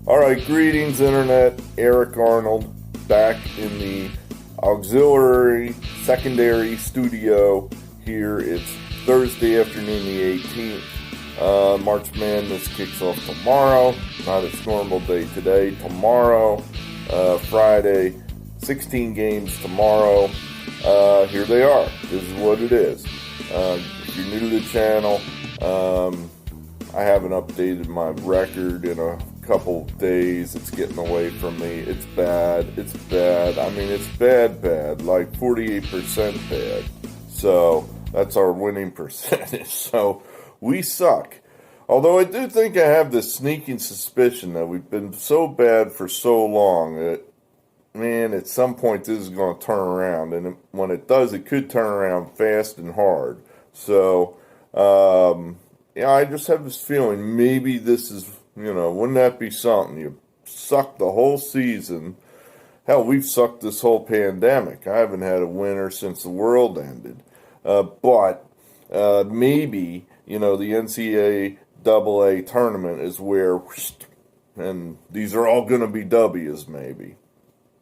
All right, greetings, Internet. Eric Arnold back in the auxiliary secondary studio here. It's Thursday afternoon, the 18th. March Madness kicks off tomorrow. Not its normal day today. Tomorrow, Friday, 16 games tomorrow. Here they are. This is what it is. If you're new to the channel, I haven't updated my record in a couple days. It's getting away from me. It's bad. It's bad. I mean, it's bad, like 48% bad. So that's our winning percentage. So we suck. Although I do think I have this sneaking suspicion that we've been so bad for so long that, man, at some point this is going to turn around. And when it does, it could turn around fast and hard. So, I just have this feeling maybe this is, wouldn't that be something? You suck the whole season. Hell, we've sucked this whole pandemic. I haven't had a winner since the world ended. But maybe, the NCAA tournament is where, and these are all going to be W's, maybe.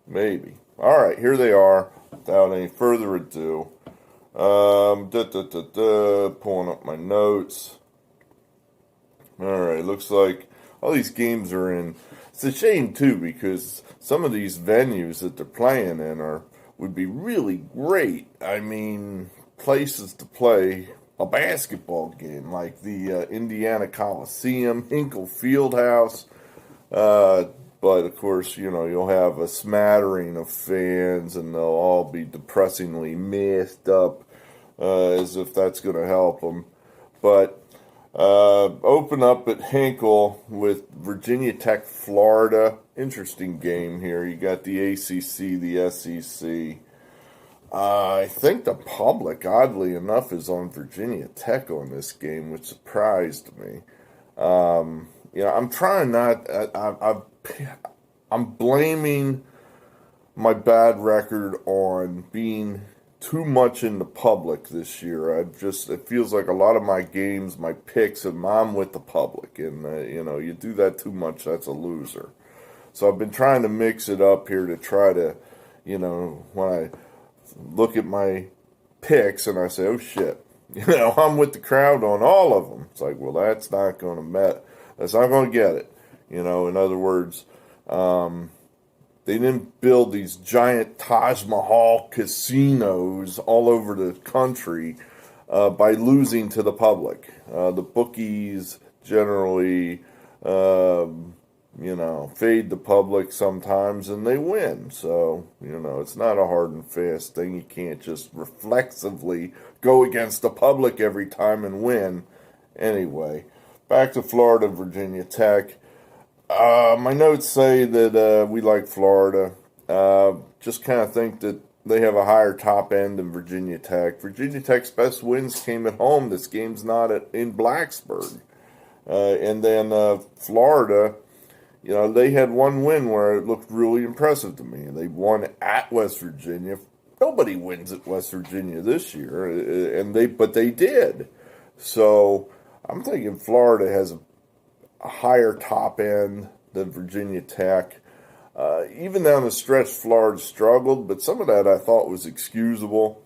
Maybe. All right, here they are. Without any further ado. Pulling up my notes. All right, looks like all these games are in. It's a shame too because some of these venues that they're playing in would be really great. I mean, places to play a basketball game like the Indiana Coliseum, Hinkle Fieldhouse. But of course, you'll have a smattering of fans, and they'll all be depressingly masked up, as if that's going to help them. But open up at Hinkle with Virginia Tech, Florida. Interesting game here. You got the ACC, the SEC. I think the public, oddly enough, is on Virginia Tech on this game, which surprised me. I'm trying not. I'm blaming my bad record on being too much in the public this year. It feels like a lot of my games, my picks, I'm with the public, and you do that too much, that's a loser. So I've been trying to mix it up here to try to, when I look at my picks and I say, oh shit, I'm with the crowd on all of them. It's like, well, that's not going to get it. In other words, they didn't build these giant Taj Mahal casinos all over the country by losing to the public. The bookies generally, fade the public sometimes, and they win. So, it's not a hard and fast thing. You can't just reflexively go against the public every time and win. Anyway, back to Florida, Virginia Tech. My notes say that we like Florida. Just kind of think that they have a higher top end than Virginia Tech. Virginia Tech's best wins came at home. This game's not in Blacksburg. And then Florida, they had one win where it looked really impressive to me. They won at West Virginia. Nobody wins at West Virginia this year, but they did. So I'm thinking Florida has a higher top end than Virginia Tech. Even down the stretch, Florida struggled, but some of that I thought was excusable.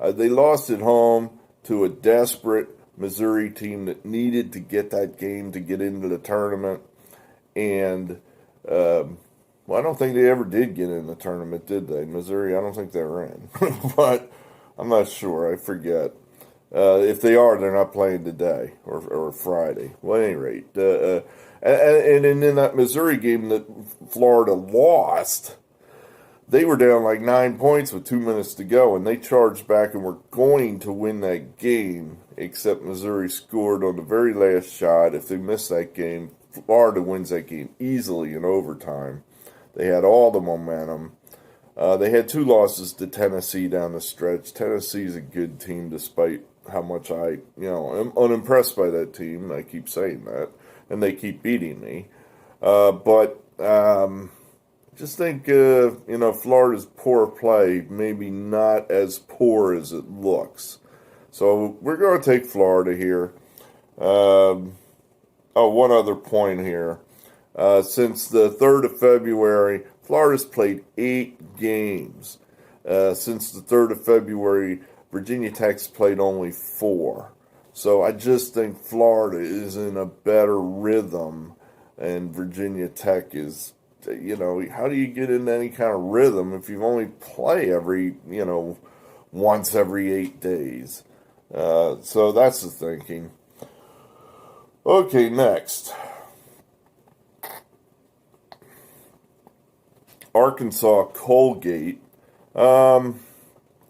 They lost at home to a desperate Missouri team that needed to get that game to get into the tournament. And, I don't think they ever did get in the tournament, did they? Missouri, I don't think they were in. But I'm not sure. I forget. If they are, they're not playing today or Friday. Well, at any rate, and in that Missouri game that Florida lost, they were down like 9 points with 2 minutes to go, and they charged back and were going to win that game, except Missouri scored on the very last shot. If they miss that game, Florida wins that game easily in overtime. They had all the momentum. They had 2 losses to Tennessee down the stretch. Tennessee's a good team despite how much I, am unimpressed by that team. I keep saying that, and they keep beating me. But just think, Florida's poor play, maybe not as poor as it looks. So we're going to take Florida here. One other point here. Since the 3rd of February, Florida's played 8 games. Since the 3rd of February, Virginia Tech's played only 4. So I just think Florida is in a better rhythm, and Virginia Tech is, how do you get in any kind of rhythm if you only play once every 8 days? So that's the thinking. Okay, next. Arkansas Colgate. I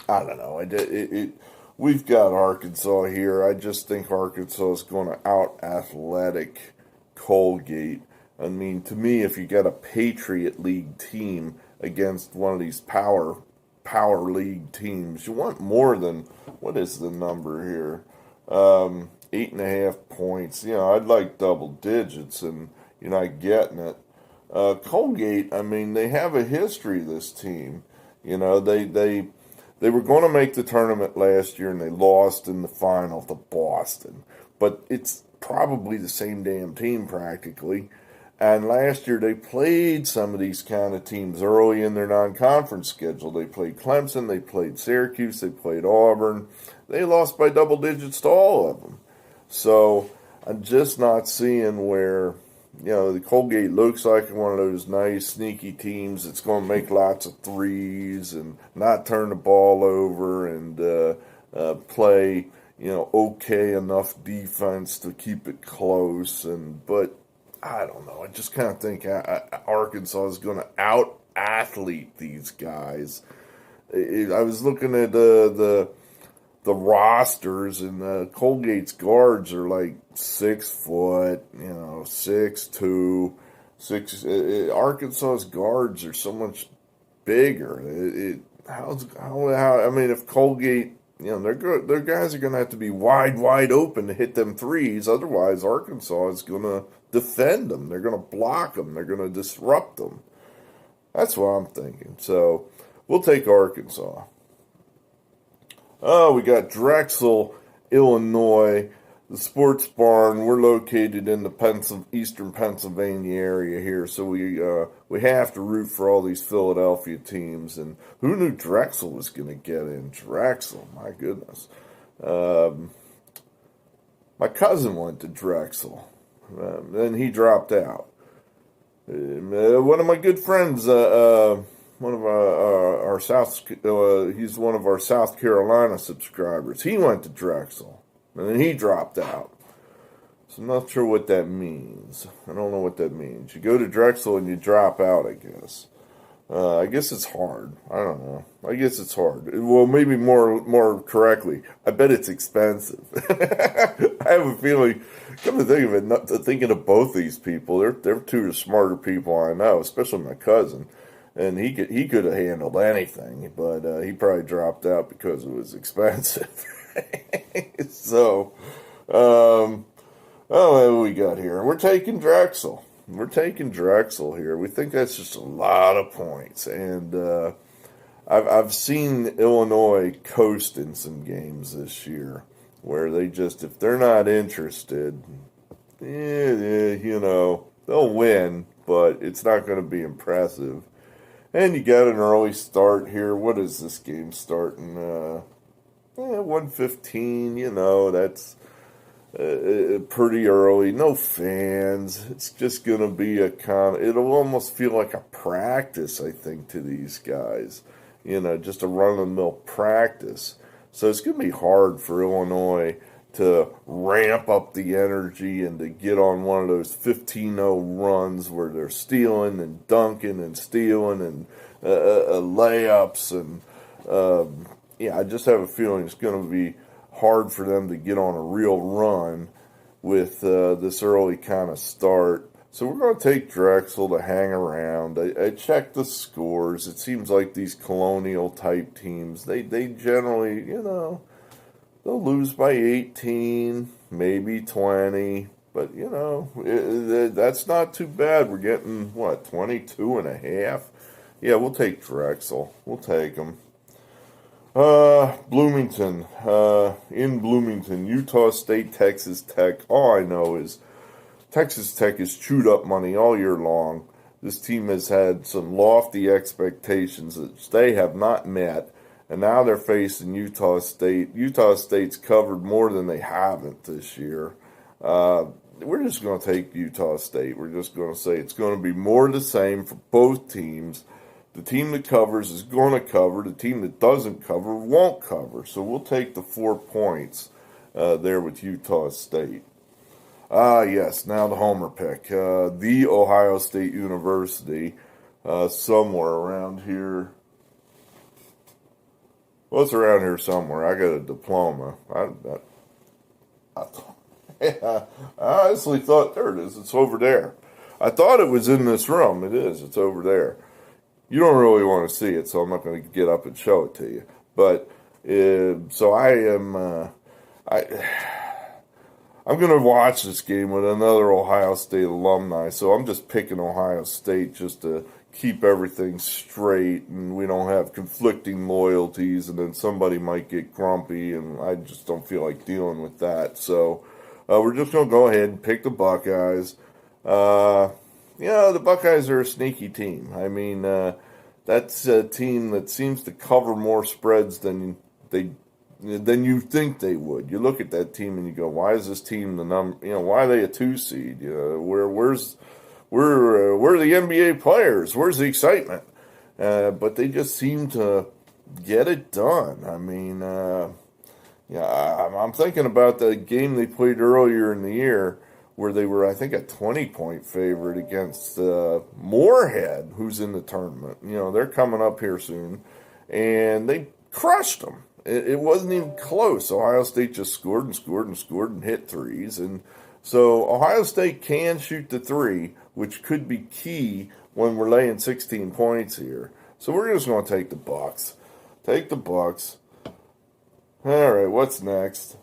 don't know. We've got Arkansas here. I just think Arkansas is going to out-athletic Colgate. I mean, to me, if you got a Patriot League team against one of these power league teams, you want more than, what is the number here? 8.5 points. I'd like double digits, and you're not getting it. Colgate, I mean, they have a history, this team. They were going to make the tournament last year, and they lost in the final to Boston. But it's probably the same damn team, practically. And last year, they played some of these kind of teams early in their non-conference schedule. They played Clemson, they played Syracuse, they played Auburn. They lost by double digits to all of them. So I'm just not seeing where, the Colgate looks like one of those nice, sneaky teams that's going to make lots of threes and not turn the ball over and play, okay enough defense to keep it close. But I don't know. I just kind of think Arkansas is going to out-athlete these guys. I was looking at the rosters, and Colgate's guards are like 6 foot, 6'2", 6. Arkansas's guards are so much bigger. I mean, if Colgate, their guys are going to have to be wide open to hit them threes. Otherwise, Arkansas is going to defend them. They're going to block them. They're going to disrupt them. That's what I'm thinking. So we'll take Arkansas. Oh, we got Drexel, Illinois, the Sports Barn. We're located in the eastern Pennsylvania area here, so we have to root for all these Philadelphia teams. And who knew Drexel was going to get in? Drexel, my goodness. My cousin went to Drexel, then he dropped out. One of my good friends, one of our he's one of our South Carolina subscribers. He went to Drexel, and then he dropped out. So I'm not sure what that means. I don't know what that means. You go to Drexel and you drop out, I guess. I guess it's hard. I don't know. I guess it's hard. Well, maybe more correctly, I bet it's expensive. I have a feeling, come to think of it, thinking of both these people, they're two of the smarter people I know, especially my cousin. And he could have handled anything, but he probably dropped out because it was expensive. So, what we got here? We're taking Drexel. We're taking Drexel here. We think that's just a lot of points, and I've seen Illinois coast in some games this year where they just, if they're not interested, they'll win, but it's not going to be impressive. And you got an early start here. What is this game starting? 1:15. That's pretty early. No fans. It's just going to be it'll almost feel like a practice, I think, to these guys. Just a run-of-the-mill practice. So it's going to be hard for Illinois to ramp up the energy and to get on one of those 15-0 runs where they're stealing and dunking and stealing and layups. And I just have a feeling it's going to be hard for them to get on a real run with this early kind of start. So we're going to take Drexel to hang around. I checked the scores. It seems like these colonial-type teams, they generally, they'll lose by 18, maybe 20. But, that's not too bad. We're getting, 22 and a half? Yeah, we'll take Drexel. We'll take them. Bloomington. In Bloomington, Utah State, Texas Tech. All I know is Texas Tech has chewed up money all year long. This team has had some lofty expectations that they have not met, and now they're facing Utah State. Utah State's covered more than they haven't this year. We're just going to take Utah State. We're just going to say it's going to be more of the same for both teams. The team that covers is going to cover. The team that doesn't cover won't cover. So we'll take the 4 points there with Utah State. Yes, now the homer pick. The Ohio State University, somewhere around here. Well, it's around here somewhere. I got a diploma. I honestly thought, there it is. It's over there. I thought it was in this room. It is. It's over there. You don't really want to see it, so I'm not going to get up and show it to you. But, so I am, I'm going to watch this game with another Ohio State alumni, so I'm just picking Ohio State just to keep everything straight and we don't have conflicting loyalties, and then somebody might get grumpy, and I just don't feel like dealing with that. So we're just going to go ahead and pick the Buckeyes. The Buckeyes are a sneaky team. I mean, that's a team that seems to cover more spreads than you think they would. You look at that team and you go, why is this team the number? Why are they a 2 seed? Where are the NBA players? Where's the excitement? But they just seem to get it done. I mean, I'm thinking about the game they played earlier in the year where they were, I think, a 20-point favorite against Morehead, who's in the tournament. They're coming up here soon, and they crushed them. It wasn't even close. Ohio State just scored and scored and scored and hit threes. And so Ohio State can shoot the 3, which could be key when we're laying 16 points here. So we're just going to take the Bucks. Take the Bucks. All right, what's next?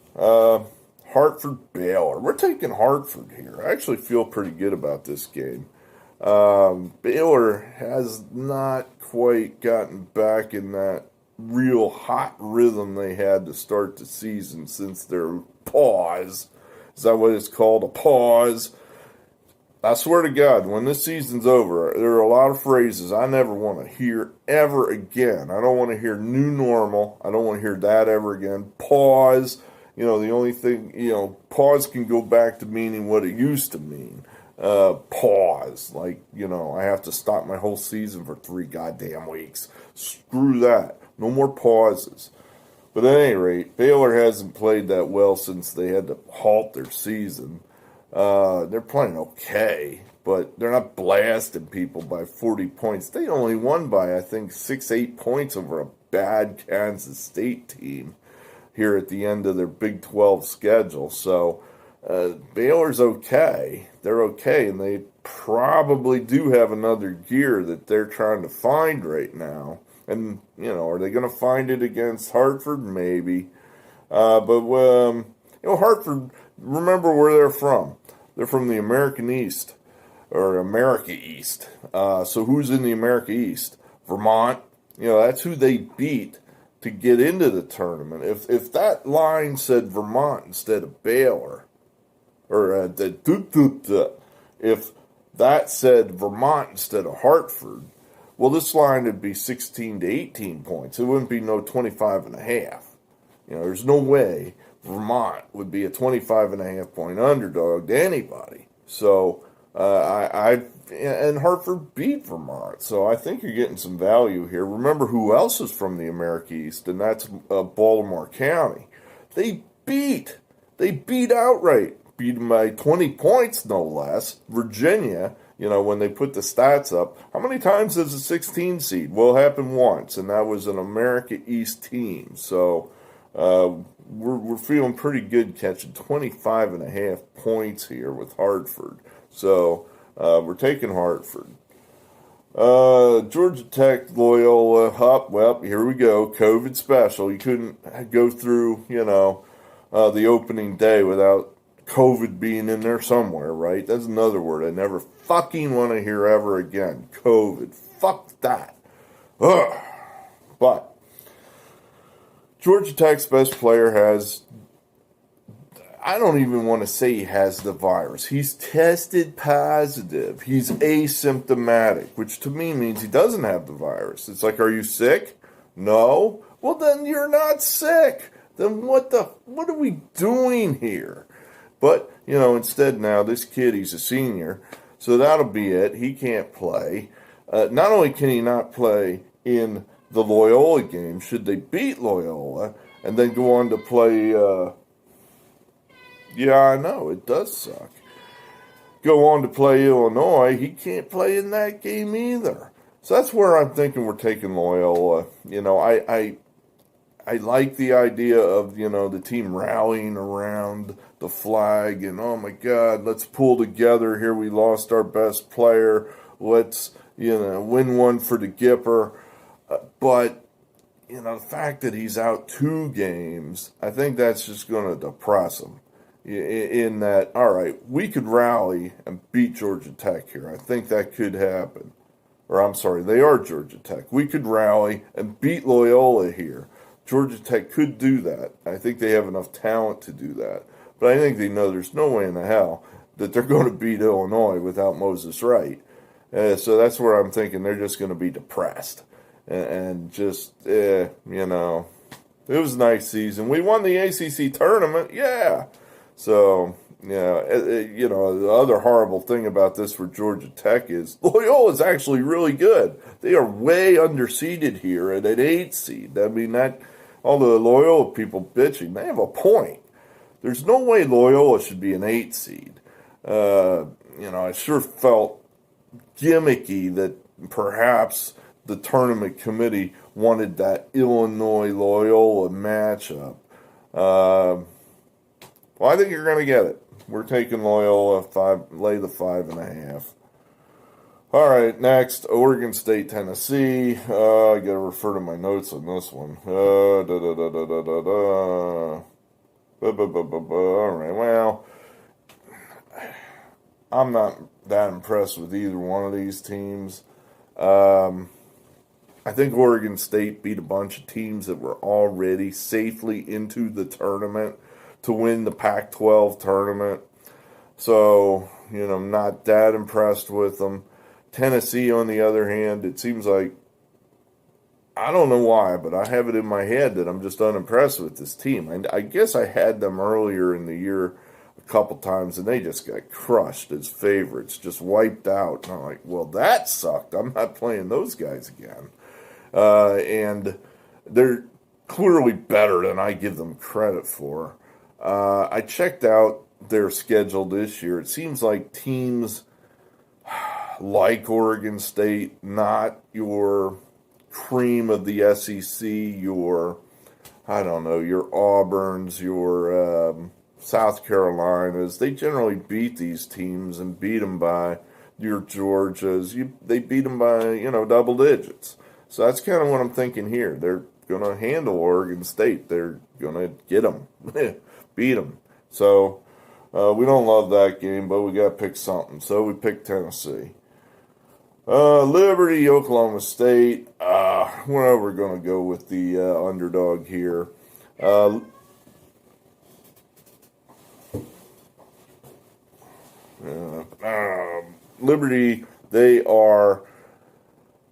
Hartford Baylor. We're taking Hartford here. I actually feel pretty good about this game. Baylor has not quite gotten back in that real hot rhythm they had to start the season since their pause. Is that what it's called? A pause? I swear to God, when this season's over, there are a lot of phrases I never want to hear ever again. I don't want to hear new normal. I don't want to hear that ever again. Pause. The only thing, pause can go back to meaning what it used to mean. Pause. Like, I have to stop my whole season for 3 goddamn weeks. Screw that. No more pauses. But at any rate, Baylor hasn't played that well since they had to halt their season. They're playing okay, but they're not blasting people by 40 points. They only won by, I think, 6-8 points over a bad Kansas State team here at the end of their Big 12 schedule. So Baylor's okay. They're okay, and they probably do have another gear that they're trying to find right now. And, are they going to find it against Hartford? Maybe. But Hartford, remember where they're from. They're from the American East, or America East. So who's in the America East? Vermont. That's who they beat to get into the tournament. If that line said Vermont instead of Baylor, or if that said Vermont instead of Hartford, well, this line would be 16 to 18 points. It wouldn't be no 25 and a half. There's no way Vermont would be a 25 and a half point underdog to anybody. So, and Hartford beat Vermont. So I think you're getting some value here. Remember who else is from the America East, and that's Baltimore County. They beat outright. Beat them by 20 points, no less. Virginia, when they put the stats up, how many times does a 16 seed? Well, it happened once, and that was an America East team. So we're feeling pretty good catching 25 and a half points here with Hartford. So we're taking Hartford. Georgia Tech, Loyola, well, here we go. COVID special. You couldn't go through, the opening day without COVID being in there somewhere, right? That's another word I never fucking want to hear ever again. COVID. Fuck that. Ugh. But Georgia Tech's best player has I don't even want to say he has the virus. He's tested positive. He's asymptomatic, which to me means he doesn't have the virus. It's like, are you sick? No. Well, then you're not sick. Then what are we doing here? But, instead now, this kid, he's a senior, so that'll be it. He can't play. Not only can he not play in the Loyola game, should they beat Loyola, and then go on to play, yeah, I know, it does suck. Go on to play Illinois, he can't play in that game either. So that's where I'm thinking we're taking Loyola. I like the idea of, the team rallying around the flag and, oh my God, let's pull together here. We lost our best player. Let's, win one for the Gipper. But, the fact that he's out 2 games, I think that's just going to depress him. In that, all right, we could rally and beat Georgia Tech here. I think that could happen. Or I'm sorry, they are Georgia Tech. We could rally and beat Loyola here. Georgia Tech could do that. I think they have enough talent to do that. But I think they know there's no way in the hell that they're going to beat Illinois without Moses Wright. So that's where I'm thinking they're just going to be depressed. And just, it was a nice season. We won the ACC tournament, yeah. So, the other horrible thing about this for Georgia Tech is Loyola is actually really good. They are way underseeded here at an 8 seed. I mean, all the Loyola people bitching, they have a point. There's no way Loyola should be an 8 seed. I sure felt gimmicky that perhaps the tournament committee wanted that Illinois-Loyola matchup. Well, I think you're going to get it. We're taking Loyola, lay the 5.5. All right, next, Oregon State, Tennessee. I got to refer to my notes on this one. All right, well, I'm not that impressed with either one of these teams. I think Oregon State beat a bunch of teams that were already safely into the tournament to win the Pac-12 tournament. So, I'm not that impressed with them. Tennessee, on the other hand, it seems like, I don't know why, but I have it in my head that I'm just unimpressed with this team. And I guess I had them earlier in the year a couple times, and they just got crushed as favorites, just wiped out. And I'm like, well, that sucked. I'm not playing those guys again. And they're clearly better than I give them credit for. I checked out their schedule this year. It seems like teams like Oregon State, not your cream of the SEC, your Auburns, your South Carolinas, they generally beat these teams and beat them by your Georgias. They beat them by, double digits. So that's kind of what I'm thinking here. They're going to handle Oregon State. They're going to get them, beat them. So we don't love that game, but we got to pick something. So we picked Tennessee. Liberty, Oklahoma State. We're going to go with the underdog here. Liberty, they are,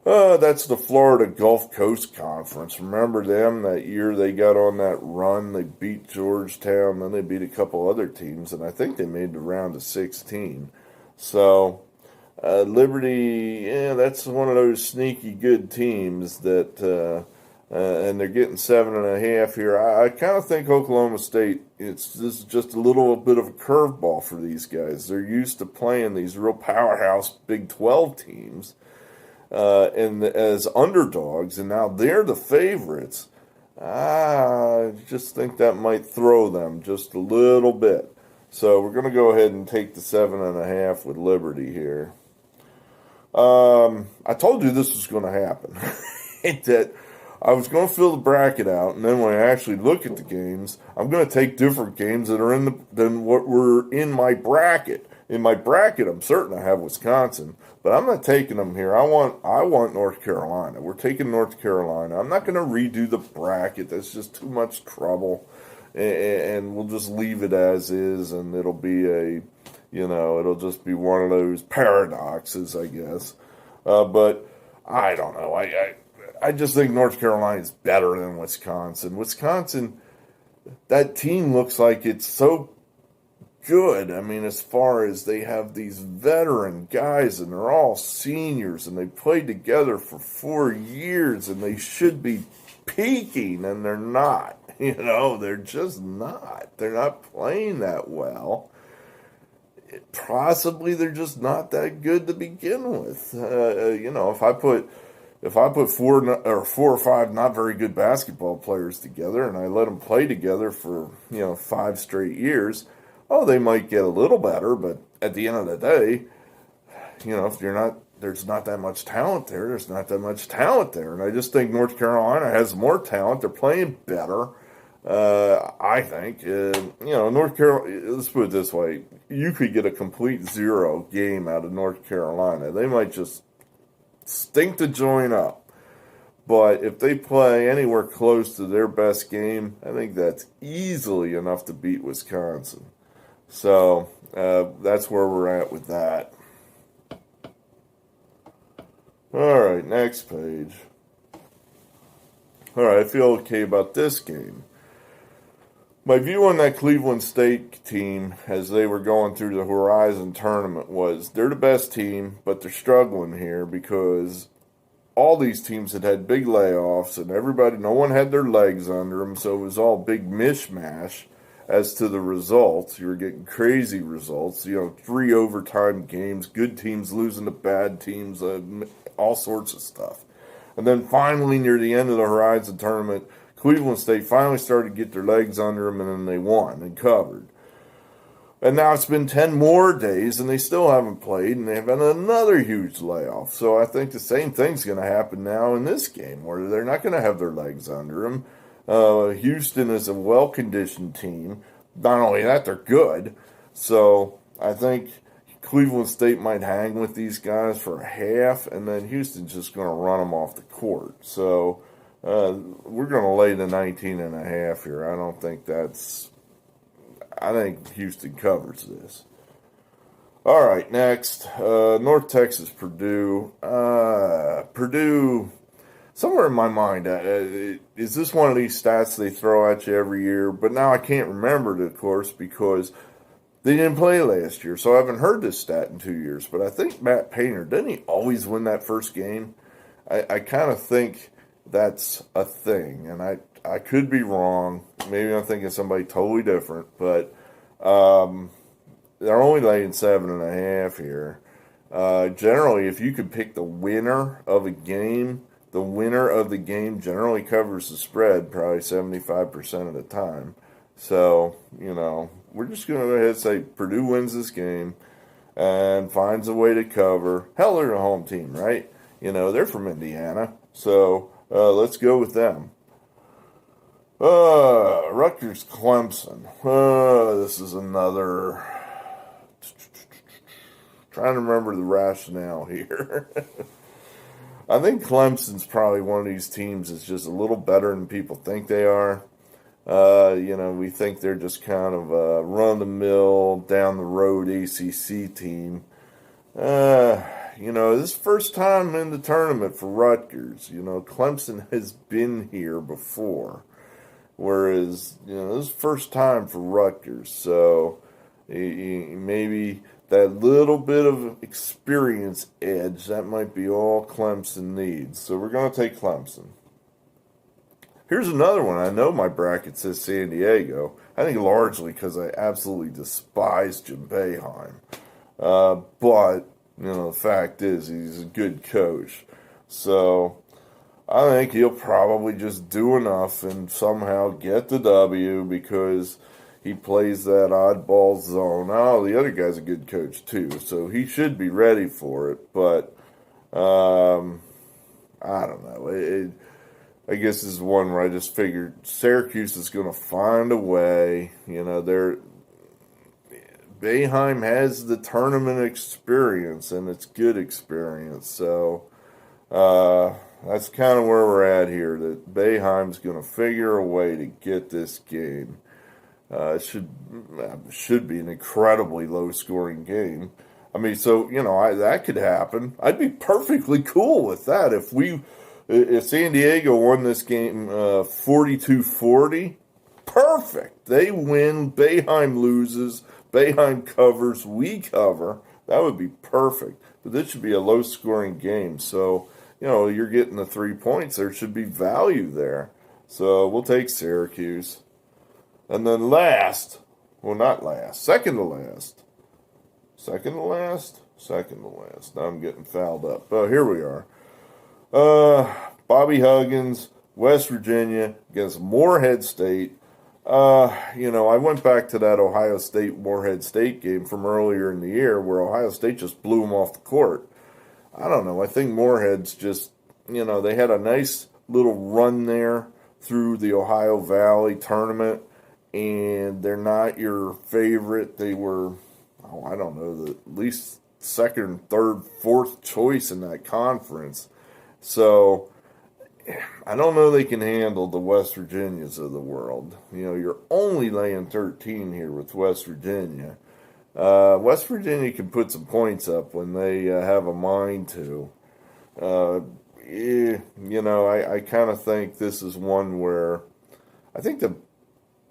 that's the Florida Gulf Coast Conference. Remember them that year they got on that run? They beat Georgetown, then they beat a couple other teams, and I think they made the round of 16. So, Liberty, that's one of those sneaky good teams that, and they're getting 7.5 here. I kind of think Oklahoma State, this is just a little bit of a curveball for these guys. They're used to playing these real powerhouse Big 12 teams and as underdogs, and now they're the favorites. I just think that might throw them just a little bit. So we're going to go ahead and take the 7.5 with Liberty here. I told you this was going to happen. That I was going to fill the bracket out, and then when I actually look at the games, I'm going to take different games that are than what were in my bracket. In my bracket, I'm certain I have Wisconsin, but I'm not taking them here. I want North Carolina. We're taking North Carolina. I'm not going to redo the bracket. That's just too much trouble. and we'll just leave it as is, and it'll be it'll just be one of those paradoxes, I guess. But I don't know. I just think North Carolina is better than Wisconsin. Wisconsin, that team looks like it's so good. I mean, as far as they have these veteran guys and they're all seniors and they played together for 4 years and they should be peaking and they're not. They're just not. They're not playing that well. Possibly they're just not that good to begin with. If I put four or five not very good basketball players together and I let them play together for 5 straight years, they might get a little better. But at the end of the day, if there's not that much talent there. There's not that much talent there, and I just think North Carolina has more talent. They're playing better. I think, North Carolina, let's put it this way, you could get a complete 0 game out of North Carolina. They might just stink to join up. But if they play anywhere close to their best game, I think that's easily enough to beat Wisconsin. So that's where we're at with that. All right, next page. All right, I feel okay about this game. My view on that Cleveland State team as they were going through the Horizon tournament was they're the best team, but they're struggling here because all these teams had big layoffs and no one had their legs under them, so it was all big mishmash as to the results. You were getting crazy results, 3 overtime games, good teams losing to bad teams, all sorts of stuff. And then finally, near the end of the Horizon tournament, Cleveland State finally started to get their legs under them, and then they won and covered. And now it's been 10 more days, and they still haven't played, and they've had another huge layoff. So I think the same thing's going to happen now in this game, where they're not going to have their legs under them. Houston is a well-conditioned team. Not only that, they're good. So I think Cleveland State might hang with these guys for a half, and then Houston's just going to run them off the court. So we're going to lay the 19.5 here. I think Houston covers this. All right, next, North Texas, Purdue. Purdue, somewhere in my mind, is this one of these stats they throw at you every year? But now I can't remember it, of course, because they didn't play last year. So I haven't heard this stat in 2 years. But I think Matt Painter, didn't he always win that first game? I kind of think that's a thing, and I could be wrong. Maybe I'm thinking somebody totally different, but they're only laying 7.5 here. Generally, if you could pick the winner of a game, the winner of the game generally covers the spread probably 75% of the time. So, we're just going to go ahead and say Purdue wins this game and finds a way to cover. Hell, they're a home team, right? They're from Indiana, so let's go with them. Rutgers, Clemson. This is another. Trying to remember the rationale here. I think Clemson's probably one of these teams that's just a little better than people think they are. We think they're just kind of a run-of-the-mill, down-the-road ACC team. This is first time in the tournament for Rutgers. Clemson has been here before. Whereas, this is first time for Rutgers. So, maybe that little bit of experience edge, that might be all Clemson needs. So, we're going to take Clemson. Here's another one. I know my bracket says San Diego. I think largely because I absolutely despise Jim Boeheim. But, the fact is he's a good coach. So, I think he'll probably just do enough and somehow get the W because he plays that oddball zone. Oh, the other guy's a good coach too, so he should be ready for it. But I don't know. I guess this is one where I just figured Syracuse is going to find a way. Boeheim has the tournament experience, and it's good experience. So that's kind of where we're at here, that Boeheim's going to figure a way to get this game. It should be an incredibly low-scoring game. I mean, so, that could happen. I'd be perfectly cool with that if San Diego won this game 42-40. Perfect. They win. Boeheim loses. Boeheim covers. We cover. That would be perfect. But this should be a low-scoring game. So, you're getting the 3 points. There should be value there. So we'll take Syracuse. And then second to last. Now I'm getting fouled up. Oh, here we are. Bobby Huggins, West Virginia against Morehead State. I went back to that Ohio State-Morehead State game from earlier in the year where Ohio State just blew them off the court. I don't know. I think Morehead's just, they had a nice little run there through the Ohio Valley tournament, and they're not your favorite. They were, at least second, third, fourth choice in that conference. So I don't know they can handle the West Virginias of the world. You're only laying 13 here with West Virginia. West Virginia can put some points up when they have a mind to. I kind of think this is one where I think the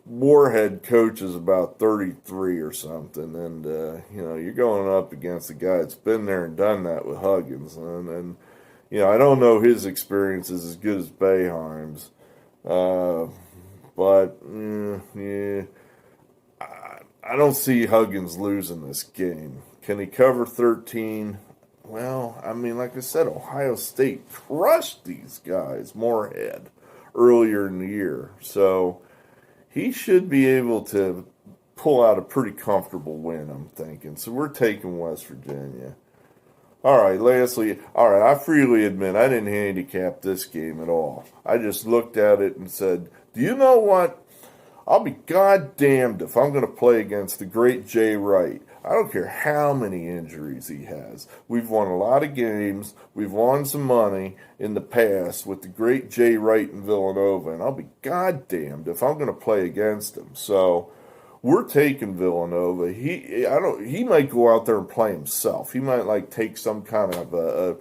Morehead coach is about 33 or something, and you're going up against a guy that's been there and done that with Huggins, and I don't know his experience is as good as Boeheim's, but I don't see Huggins losing this game. Can he cover 13? Well, I mean, like I said, Ohio State crushed these guys, Morehead, earlier in the year. So he should be able to pull out a pretty comfortable win, I'm thinking. So we're taking West Virginia. All right, lastly, I freely admit I didn't handicap this game at all. I just looked at it and said, do you know what? I'll be goddamned if I'm going to play against the great Jay Wright. I don't care how many injuries he has. We've won a lot of games. We've won some money in the past with the great Jay Wright in Villanova, and I'll be goddamned if I'm going to play against him. So we're taking Villanova. He might go out there and play himself. He might take some kind of a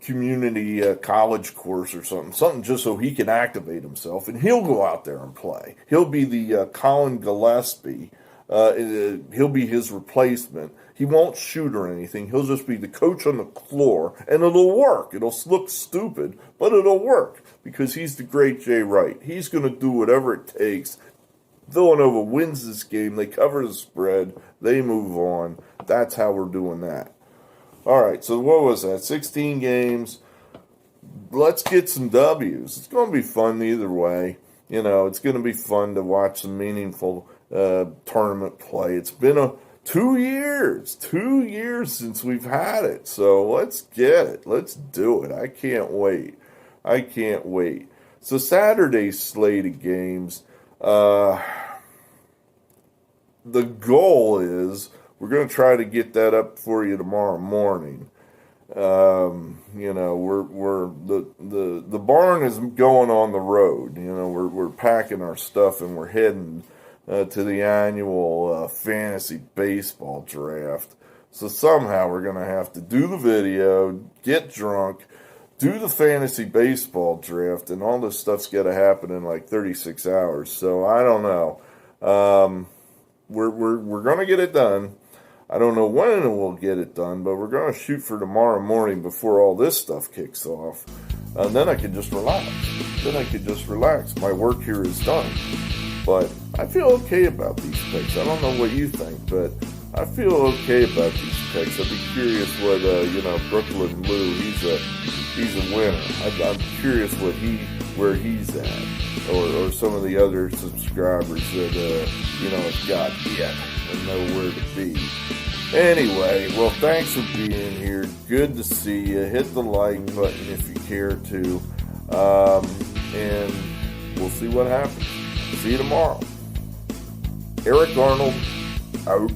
community college course or something just so he can activate himself, and he'll go out there and play. He'll be the Colin Gillespie. He'll be his replacement. He won't shoot or anything. He'll just be the coach on the floor, and it'll work. It'll look stupid, but it'll work because he's the great Jay Wright. He's going to do whatever it takes. Villanova wins this game. They cover the spread. They move on. That's how we're doing that. All right, so what was that? 16 games. Let's get some W's. It's going to be fun either way. It's going to be fun to watch some meaningful tournament play. It's been 2 years since we've had it. So let's get it. Let's do it. I can't wait. So Saturday's slate of games, the goal is we're going to try to get that up for you tomorrow morning. We're the barn is going on the road. We're packing our stuff and we're heading to the annual fantasy baseball draft. So somehow we're going to have to do the video, get drunk, do the fantasy baseball draft, and all this stuff's got to happen in like 36 hours. So I don't know. We're going to get it done. I don't know when we'll get it done, but we're going to shoot for tomorrow morning before all this stuff kicks off. And then I can just relax. My work here is done. But I feel okay about these picks. I don't know what you think, but I feel okay about these picks. I'd be curious what, Brooklyn Lou, he's a winner. I'm curious where he's at. Or some of the other subscribers that, have got yet and know where to be. Anyway, well, thanks for being here. Good to see you. Hit the like button if you care to. And we'll see what happens. See you tomorrow. Eric Arnold, out.